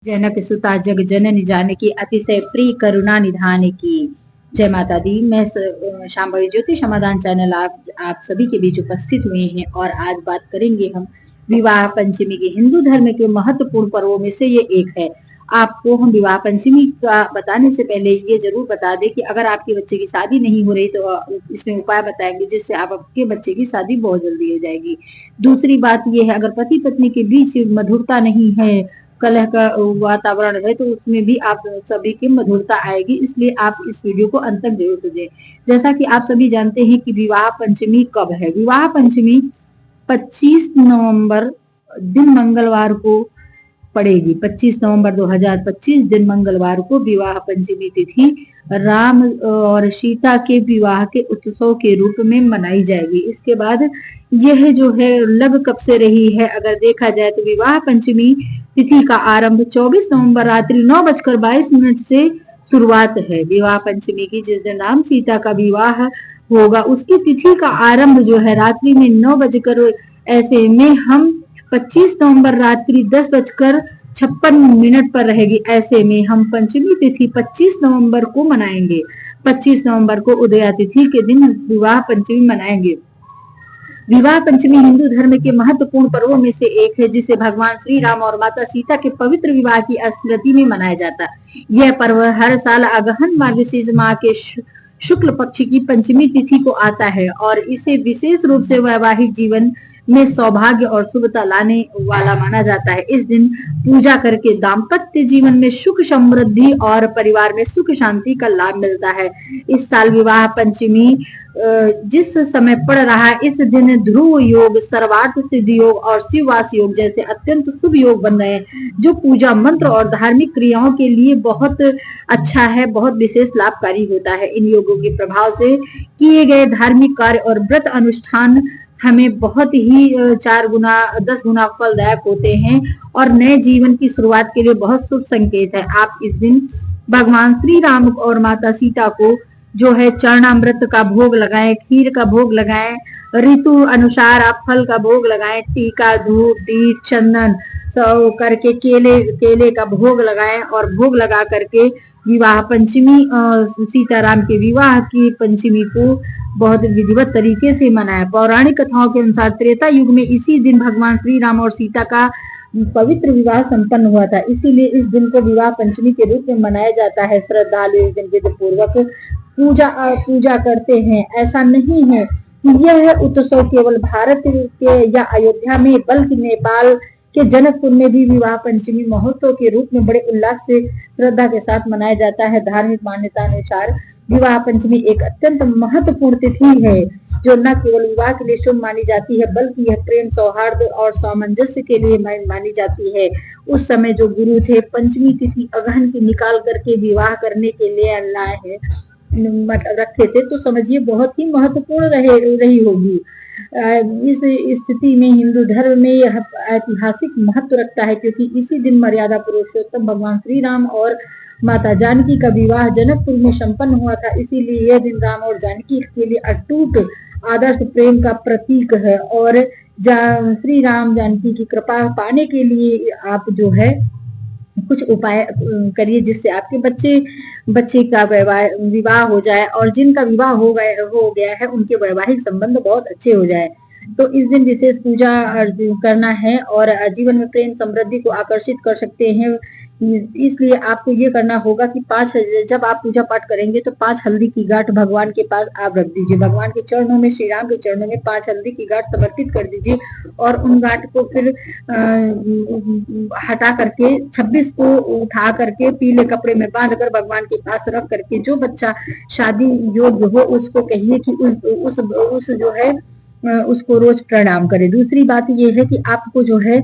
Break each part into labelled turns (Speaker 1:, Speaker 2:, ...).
Speaker 1: जनक सुता जग जननी जानकी अतिशय प्रिय करुणा निधान की। जय माता दी। मैं शांभवी ज्योति समाधान चैनल आप सभी के बीच उपस्थित हुए हैं और आज बात करेंगे हम विवाह पंचमी के। हिंदू धर्म के महत्वपूर्ण पर्वों में से ये एक है। आपको हम विवाह पंचमी का बताने से पहले ये जरूर बता दें कि अगर आपके बच्चे की शादी नहीं हो रही तो इसमें उपाय बताएंगे जिससे आपके बच्चे की शादी बहुत जल्दी हो जाएगी। दूसरी बात ये है, अगर पति पत्नी के बीच मधुरता नहीं है, कलह का वातावरण है, तो उसमें भी आप सभी की मधुरता आएगी। इसलिए आप इस वीडियो को अंत तक जरूर सुनें। जैसा कि आप सभी जानते हैं कि विवाह पंचमी कब है। विवाह पंचमी 25 नवंबर दिन मंगलवार को पड़ेगी। 25 नवंबर 2025 दिन मंगलवार को विवाह पंचमी तिथि राम और सीता के विवाह के उत्सव के रूप में मनाई जाएगी। इसके बाद यह जो है लग कब से रही है, अगर देखा जाए तो विवाह पंचमी तिथि का आरंभ 24 नवंबर रात्रि 9:22 से शुरुआत है। विवाह पंचमी की जिस दिन राम सीता का विवाह होगा उसकी तिथि का आरंभ जो है रात्रि में 9 बजकर ऐसे में हम 25 नवंबर रात्रि 10:56 पर रहेगी। ऐसे में हम पंचमी तिथि 25 नवंबर को मनाएंगे। 25 नवंबर को उदया तिथि के दिन विवाह पंचमी मनाएंगे। विवाह पंचमी हिंदू धर्म के महत्वपूर्ण पर्वों में से एक है, जिसे भगवान श्री राम और माता सीता के पवित्र विवाह की स्मृति में मनाया जाता है। यह पर्व हर साल अगहन मार्गशीर्ष माह के शुक्ल पक्ष की पंचमी तिथि को आता है और इसे विशेष रूप से वैवाहिक जीवन में सौभाग्य और शुभता लाने वाला माना जाता है। इस दिन पूजा करके दाम्पत्य जीवन में सुख समृद्धि और परिवार में सुख शांति का लाभ मिलता है। इस साल विवाह पंचमी जिस समय पड़ रहा है, इस दिन ध्रुव योग, सर्वार्थ सिद्धि योग और शिववास योग जैसे अत्यंत शुभ योग बन रहे हैं, जो पूजा मंत्र और धार्मिक क्रियाओं के लिए बहुत अच्छा है, बहुत विशेष लाभकारी होता है। इन योगों के प्रभाव से किए गए धार्मिक कार्य और व्रत अनुष्ठान हमें बहुत ही 4 गुना 10 गुना फलदायक होते हैं और नए जीवन की शुरुआत के लिए बहुत शुभ संकेत है। आप इस दिन भगवान श्री राम और माता सीता को जो है चरणामृत का भोग लगाएं, खीर का भोग लगाएं, ऋतु अनुसार आप फल का भोग लगाएं, टीका, धूप, दीप, चंदन सब करके केले का भोग लगाएं और भोग लगा करके विवाह पंचमी सीताराम के विवाह की पंचमी को बहुत विधिवत तरीके से मनाया। पौराणिक कथाओं के अनुसार त्रेता युग में इसी दिन भगवान श्री राम और सीता का पवित्र विवाह संपन्न हुआ था। इसीलिए इस दिन को विवाह पंचमी के रूप में मनाया जाता है। श्रद्धालु इस दिन विधि पूर्वक पूजा करते हैं। ऐसा नहीं है कि यह उत्सव केवल भारत के या अयोध्या में, बल्कि नेपाल के जनकपुर में भी विवाह पंचमी महोत्सव के रूप में बड़े उल्लास से श्रद्धा के साथ मनाया जाता है। धार्मिक मान्यता अनुसार विवाह पंचमी एक अत्यंत महत्वपूर्ण तिथि है, जो न केवल विवाह के लिए शुभ मानी जाती है, बल्कि यह प्रेम, सौहार्द और सामंजस्य के लिए मानी जाती है। उस समय जो गुरु थे, पंचमी तिथि अगहन की निकाल करके विवाह करने के लिए लाए है रखे थे, तो समझिए बहुत ही महत्वपूर्ण रही होगी। इस स्थिति में हिंदू धर्म में यह ऐतिहासिक महत्व रखता है, क्योंकि इसी दिन मर्यादा पुरुषोत्तम भगवान श्री राम और माता जानकी का विवाह जनकपुर में संपन्न हुआ था। इसीलिए यह दिन राम और जानकी के लिए अटूट आदर्श प्रेम का प्रतीक है और श्री राम जानकी की कृपा पाने के लिए आप जो है कुछ उपाय करिए, जिससे आपके बच्चे का विवाह हो जाए और जिनका विवाह हो गया है उनके वैवाहिक संबंध बहुत अच्छे हो जाए। तो इस दिन विशेष पूजा करना है और जीवन में प्रेम समृद्धि को आकर्षित कर सकते हैं। इसलिए आपको ये करना होगा कि जब आप पूजा पाठ करेंगे तो 5 हल्दी की गांठ भगवान के पास आप रख दीजिए। भगवान के चरणों में, श्री राम के चरणों में 5 हल्दी की गांठ समर्पित कर दीजिए और उन गांठ को फिर हटा करके 26 को उठा करके पीले कपड़े में बांध कर भगवान के पास रख करके जो बच्चा शादी योग्य हो उसको कहिए कि उस जो है उसको रोज प्रणाम करें। दूसरी बात ये है कि आपको जो है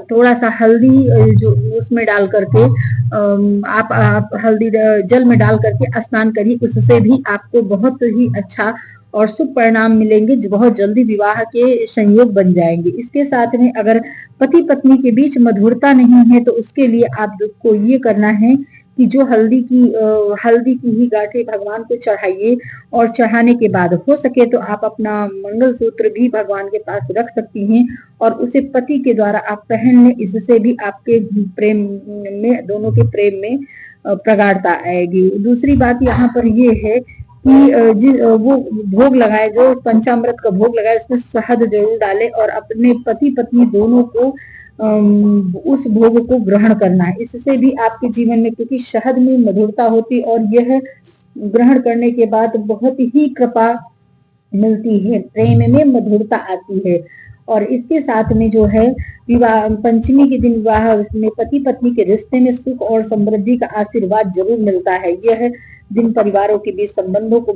Speaker 1: थोड़ा सा हल्दी जो उसमें डाल करके आप हल्दी जल में डाल करके स्नान करिए। उससे भी आपको बहुत ही अच्छा और शुभ परिणाम मिलेंगे, जो बहुत जल्दी विवाह के संयोग बन जाएंगे। इसके साथ में अगर पति पत्नी के बीच मधुरता नहीं है तो उसके लिए आपको ये करना है कि जो हल्दी की ही गांठें भगवान को चढ़ाइए, और चढ़ाने के बाद हो सके तो आप अपना मंगलसूत्र भी भगवान के पास रख सकती हैं और उसे पति के द्वारा आप पहन लें। इससे भी आपके प्रेम में, दोनों के प्रेम में प्रगाढ़ता आएगी। दूसरी बात यहाँ पर ये है कि वो भोग लगाए, जो पंचामृत का भोग लगाए, उसमें शहद जरूर डालें और अपने पति पत्नी दोनों को उस भोग को ग्रहण करना है। इससे भी आपके जीवन में, क्योंकि शहद में मधुरता होती और यह ग्रहण करने के बाद बहुत ही कृपा मिलती है, प्रेम में मधुरता आती है। और इसके साथ में जो है विवाह पंचमी के दिन विवाह में पति पत्नी के रिश्ते में सुख और समृद्धि का आशीर्वाद जरूर मिलता है। यह दिन परिवारों के बीच संबंधों को